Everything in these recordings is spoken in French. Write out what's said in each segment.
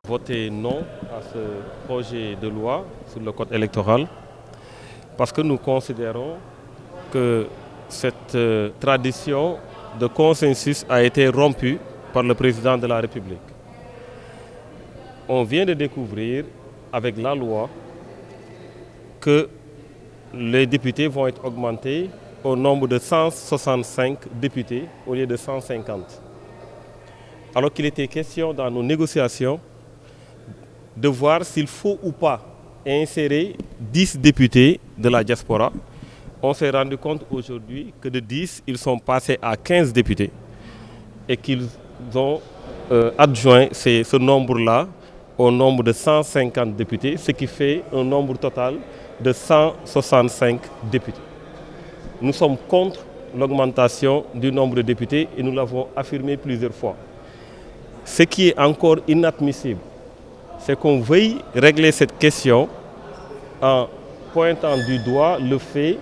Voter non à ce projet de loi sur le code électoral parce que nous considérons que cette tradition de consensus a été rompue par le président de la République. On vient de découvrir avec la loi que les députés vont être augmentés au nombre de 165 députés au lieu de 150. Alors qu'il était question dans nos négociations de voir s'il faut ou pas insérer 10 députés de la diaspora. On s'est rendu compte aujourd'hui que de 10, ils sont passés à 15 députés et qu'ils ont adjoint ce nombre-là au nombre de 150 députés, ce qui fait un nombre total de 165 députés. Nous sommes contre l'augmentation du nombre de députés et nous l'avons affirmé plusieurs fois. Ce qui est encore inadmissible, c'est qu'on veuille régler cette question en pointant du doigt le fait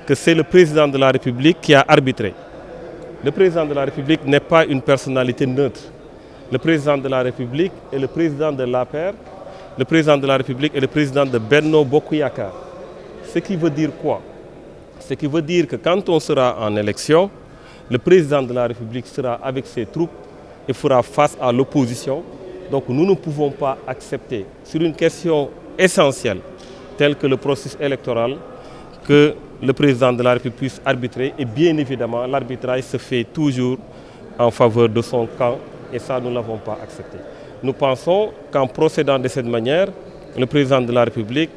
que c'est le président de la République qui a arbitré. Le président de la République n'est pas une personnalité neutre. Le président de la République est le président de l'APR, le président de la République est le président de Benno Bokk Yakaar. Ce qui veut dire quoi? Ce qui veut dire que quand on sera en élection, le président de la République sera avec ses troupes et fera face à l'opposition. Donc nous ne pouvons pas accepter, sur une question essentielle, telle que le processus électoral, que le président de la République puisse arbitrer. Et bien évidemment, l'arbitrage se fait toujours en faveur de son camp, et ça, nous ne l'avons pas accepté. Nous pensons qu'en procédant de cette manière, le président de la République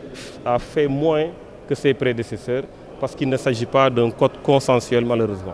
a fait moins que ses prédécesseurs, parce qu'il ne s'agit pas d'un code consensuel, malheureusement.